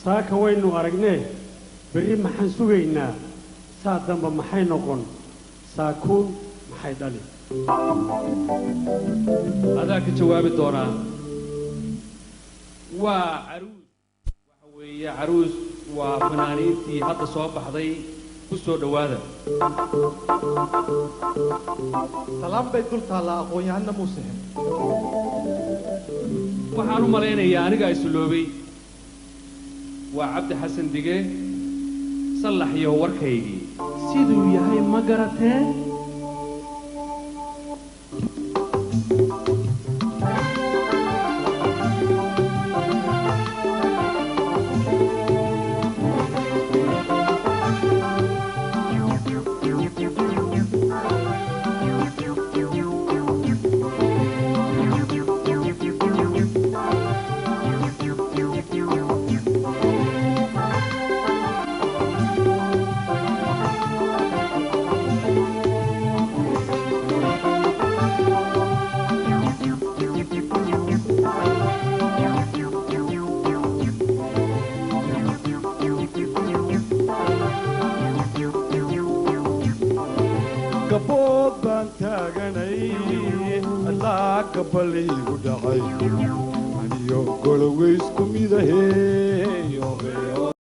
saaka waynu aragnay bari maxaan sugaynaa saadamba maxay noqon saakuun maxay dhali adaa ka jawaabi doonaa waa caruus waxa weeye caruus waa fanaaniintii hadda soo baxday ku soo dhawaada salaam bay dul taallaa aqoon-yahanna muuse waxaan u malaynayaa anigaa isloobay waa cabdi xasan dige sallax iyo warkaygii siduu yahay ma garatee قبوب بانتاغني الله قبلي ودعي أنيو قلويسكم إذا هي